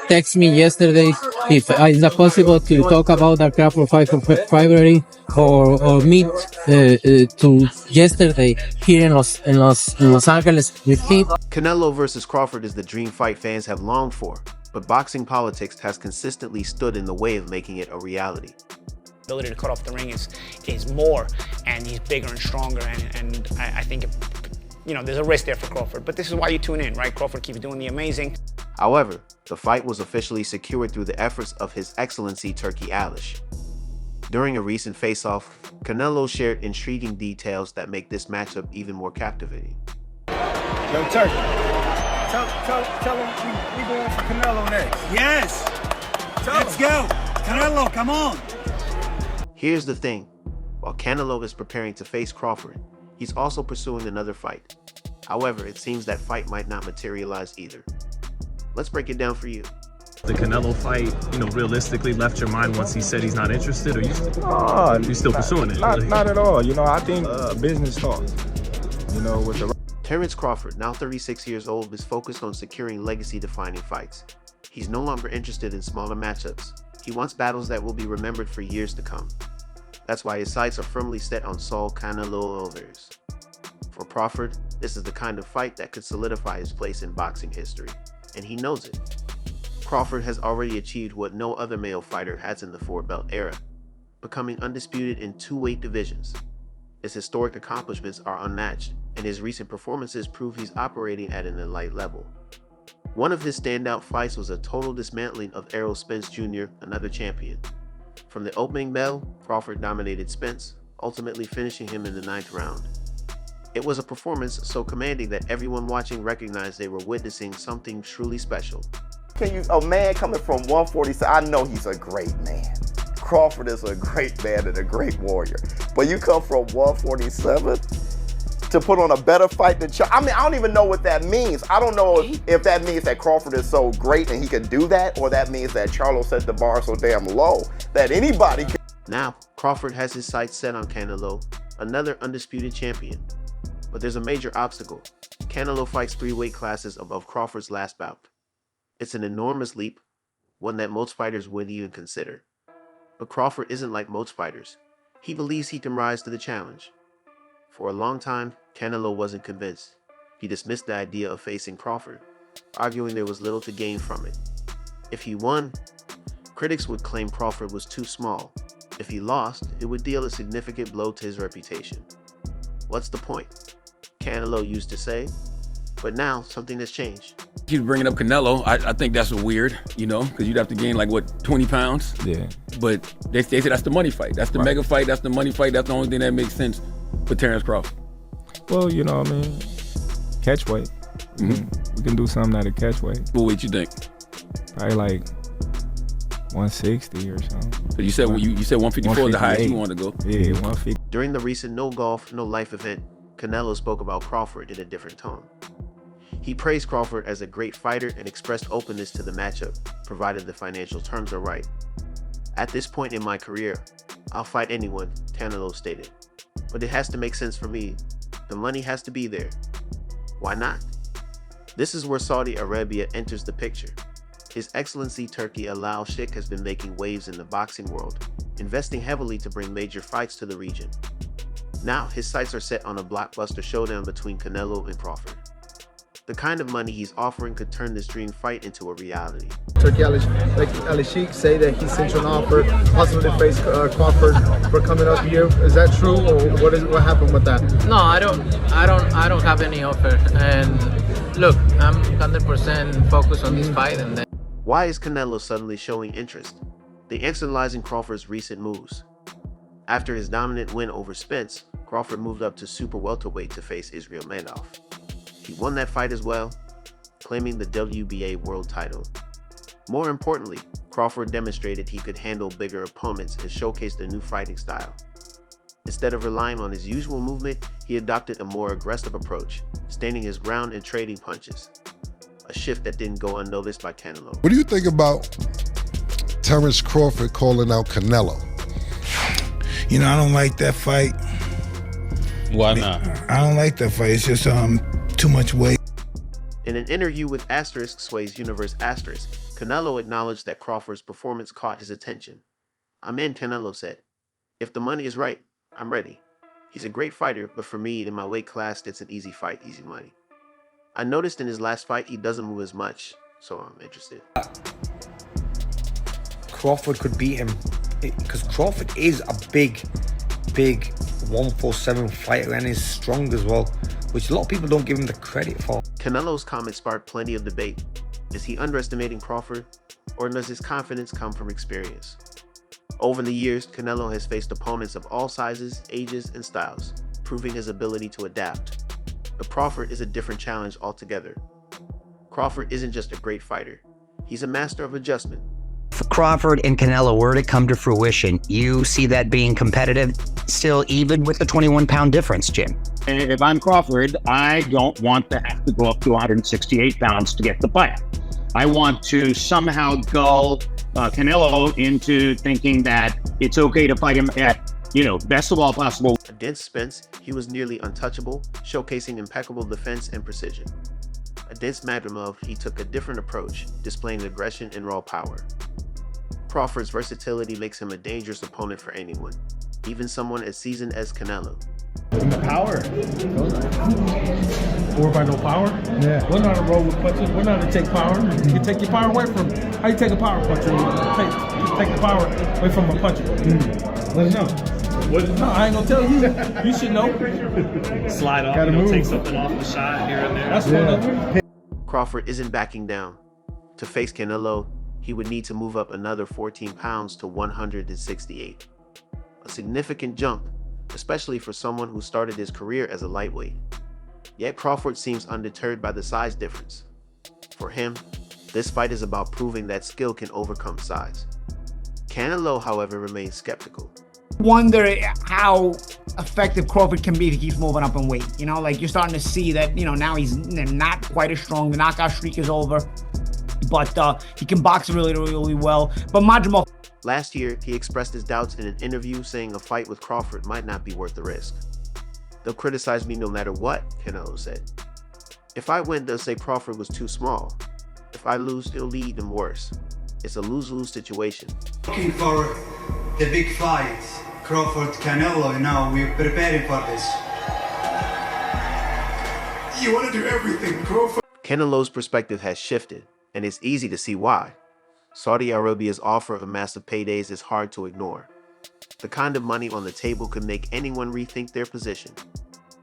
texted me yesterday if is it possible to talk about the Crawford fight for February or meet to yesterday here in Los Angeles with him. Canelo versus Crawford is the dream fight fans have longed for, but boxing politics has consistently stood in the way of making it a reality. Ability to cut off the ring is more, and he's bigger and stronger, and I think there's a risk there for Crawford. But this is why you tune in, right? Crawford keeps doing the amazing. However, the fight was officially secured through the efforts of His Excellency Turki Alish. During a recent face-off, Canelo shared intriguing details that make this matchup even more captivating. Yo, Turki, tell him we going for Canelo next. Yes! Let's go! Canelo, come on! Here's the thing. While Canelo is preparing to face Crawford, he's also pursuing another fight. However, it seems that fight might not materialize either. Let's break it down for you. The Canelo fight, realistically left your mind once he said he's not interested, or you still pursuing it? Not at all. I think business talk. With the... Terence Crawford, now 36 years old, is focused on securing legacy-defining fights. He's no longer interested in smaller matchups. He wants battles that will be remembered for years to come. That's why his sights are firmly set on Saul Canelo Alvarez. For Crawford, this is the kind of fight that could solidify his place in boxing history, and he knows it. Crawford has already achieved what no other male fighter has in the four-belt era, becoming undisputed in two weight divisions. His historic accomplishments are unmatched, and his recent performances prove he's operating at an elite level. One of his standout fights was a total dismantling of Errol Spence Jr., another champion. From the opening bell, Crawford dominated Spence, ultimately finishing him in the 9th round. It was a performance so commanding that everyone watching recognized they were witnessing something truly special. A man coming from 147, I know he's a great man. Crawford is a great man and a great warrior. But you come from 147 to put on a better fight than Charlo. I don't even know what that means. I don't know if that means that Crawford is so great and he can do that, or that means that Charlo set the bar so damn low that anybody can. Now, Crawford has his sights set on Canelo, another undisputed champion. But there's a major obstacle. Canelo fights 3 weight classes above Crawford's last bout. It's an enormous leap, one that most fighters wouldn't even consider. But Crawford isn't like most fighters. He believes he can rise to the challenge. For a long time, Canelo wasn't convinced. He dismissed the idea of facing Crawford, arguing there was little to gain from it. If he won, critics would claim Crawford was too small. If he lost, it would deal a significant blow to his reputation. What's the point? Canelo used to say, but now something has changed. Keep bringing up Canelo. I think that's weird, because you'd have to gain 20 pounds. Yeah. But they say that's the money fight. That's the mega fight. That's the money fight. That's the only thing that makes sense for Terence Crawford. Well, catch weight. We can do something at a catch weight. What weight you think? Probably 160 or something. But you said 154 is the highest you want to go. Yeah, 150. During the recent No Golf, No Life event, Canelo spoke about Crawford in a different tone. He praised Crawford as a great fighter and expressed openness to the matchup, provided the financial terms are right. At this point in my career, I'll fight anyone, Canelo stated. But it has to make sense for me. The money has to be there. Why not? This is where Saudi Arabia enters the picture. His Excellency Turki Alish has been making waves in the boxing world, investing heavily to bring major fights to the region. Now, his sights are set on a blockbuster showdown between Canelo and Crawford. The kind of money he's offering could turn this dream fight into a reality. Turki Alish say that he sent you an offer, possibly to face Crawford for coming up here. Is that true, or what happened with that? No, I don't have any offer. And look, I'm 100% focused on this fight. And then. Why is Canelo suddenly showing interest? The answer lies in Crawford's recent moves. After his dominant win over Spence, Crawford moved up to super welterweight to face Israel Madoff. He won that fight as well, claiming the WBA world title. More importantly, Crawford demonstrated he could handle bigger opponents and showcased a new fighting style. Instead of relying on his usual movement, he adopted a more aggressive approach, standing his ground and trading punches. A shift that didn't go unnoticed by Canelo. What do you think about Terence Crawford calling out Canelo? I don't like that fight. Why not? I don't like that fight. It's just too much weight. In an interview with Asterisk Sway's Universe Asterisk, Canelo acknowledged that Crawford's performance caught his attention. "I'm in," Canelo said. "If the money is right, I'm ready. He's a great fighter, but for me, in my weight class, it's an easy fight, easy money. I noticed in his last fight, he doesn't move as much, so I'm interested." Crawford could beat him because Crawford is a big 147 fighter and is strong as well, which a lot of people don't give him the credit for. Canelo's comment sparked plenty of debate. Is he underestimating Crawford, or does his confidence come from experience? Over the years, Canelo has faced opponents of all sizes, ages, and styles, proving his ability to adapt. But Crawford is a different challenge altogether. Crawford isn't just a great fighter. He's a master of adjustment. If Crawford and Canelo were to come to fruition, you see that being competitive, still even with the 21-pound difference, Jim? If I'm Crawford, I don't want to have to go up to 168 pounds to get the fight. I want to somehow gull Canelo into thinking that it's okay to fight him at, best of all possible. Against Spence, he was nearly untouchable, showcasing impeccable defense and precision. Against Madrimov, he took a different approach, displaying aggression and raw power. Crawford's versatility makes him a dangerous opponent for anyone, even someone as seasoned as Canelo. Power. Or by no power? Yeah. We're not a roll with punches. We're not to take power. You can take your power away from him. How you take a power puncher? Take the power away from a puncher. Let us know. What? No, I ain't gonna tell you. You should know. Slide off, take something off the shot here and there. That's one of them. Crawford isn't backing down. To face Canelo, he would need to move up another 14 pounds to 168. A significant jump, especially for someone who started his career as a lightweight. Yet Crawford seems undeterred by the size difference. For him, this fight is about proving that skill can overcome size. Canelo, however, remains skeptical. Wonder how effective Crawford can be if he keeps moving up in weight. You're starting to see that, now he's not quite as strong. The knockout streak is over, but he can box really, really well. But Madrimov. Last year, he expressed his doubts in an interview, saying a fight with Crawford might not be worth the risk. "They'll criticize me no matter what," Canelo said. "If I win, they'll say Crawford was too small. If I lose, it'll lead even worse. It's a lose-lose situation." Looking for the big fight, Crawford Canelo, we're preparing for this. You want to do everything, Crawford. Canelo's perspective has shifted, and it's easy to see why. Saudi Arabia's offer of massive paydays is hard to ignore. The kind of money on the table could make anyone rethink their position.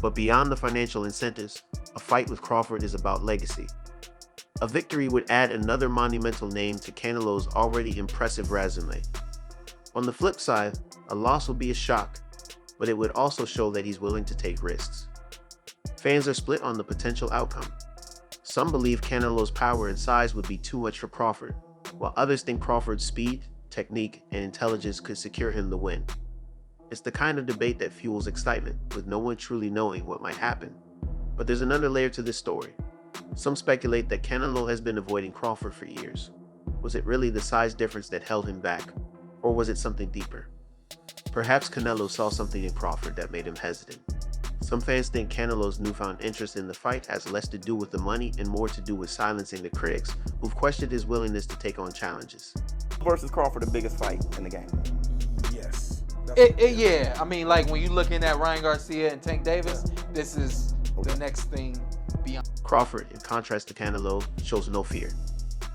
But beyond the financial incentives, a fight with Crawford is about legacy. A victory would add another monumental name to Canelo's already impressive resume. On the flip side, a loss will be a shock, but it would also show that he's willing to take risks. Fans are split on the potential outcome. Some believe Canelo's power and size would be too much for Crawford, while others think Crawford's speed, technique, and intelligence could secure him the win. It's the kind of debate that fuels excitement, with no one truly knowing what might happen. But there's another layer to this story. Some speculate that Canelo has been avoiding Crawford for years. Was it really the size difference that held him back, or was it something deeper? Perhaps Canelo saw something in Crawford that made him hesitant. Some fans think Canelo's newfound interest in the fight has less to do with the money and more to do with silencing the critics who've questioned his willingness to take on challenges. Versus Crawford, the biggest fight in the game. Yes. Yeah, I mean, like when you're looking at Ryan Garcia and Tank Davis, this is the next thing beyond. Crawford, in contrast to Canelo, shows no fear.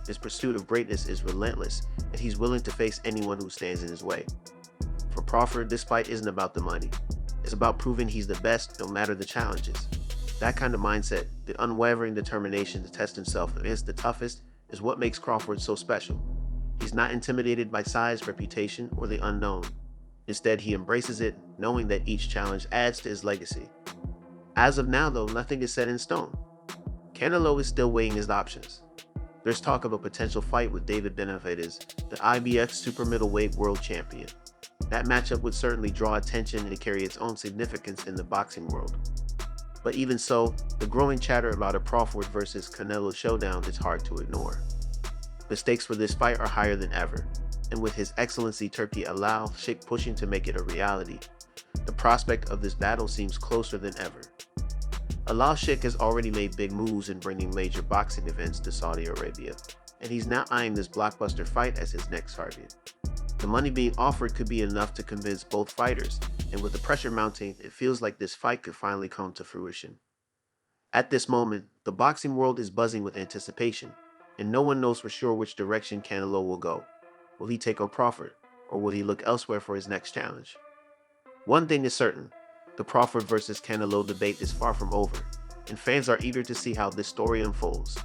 His pursuit of greatness is relentless, and he's willing to face anyone who stands in his way. For Crawford, this fight isn't about the money. It's about proving he's the best no matter the challenges. That kind of mindset, the unwavering determination to test himself against the toughest, is what makes Crawford so special. He's not intimidated by size, reputation, or the unknown. Instead, he embraces it, knowing that each challenge adds to his legacy. As of now, though, nothing is set in stone. Canelo is still weighing his options. There's talk of a potential fight with David Benavidez, the IBF super middleweight world champion. That matchup would certainly draw attention and carry its own significance in the boxing world. But even so, the growing chatter about a Crawford versus Canelo showdown is hard to ignore. The stakes for this fight are higher than ever, and with His Excellency Turki Alal Sheikh pushing to make it a reality, the prospect of this battle seems closer than ever. Alal Sheikh has already made big moves in bringing major boxing events to Saudi Arabia. and he's now eyeing this blockbuster fight as his next target. The money being offered could be enough to convince both fighters, and with the pressure mounting, it feels like this fight could finally come to fruition. At this moment, the boxing world is buzzing with anticipation, and no one knows for sure which direction Canelo will go. Will he take on Crawford, or will he look elsewhere for his next challenge? One thing is certain, the Crawford versus Canelo debate is far from over, and fans are eager to see how this story unfolds.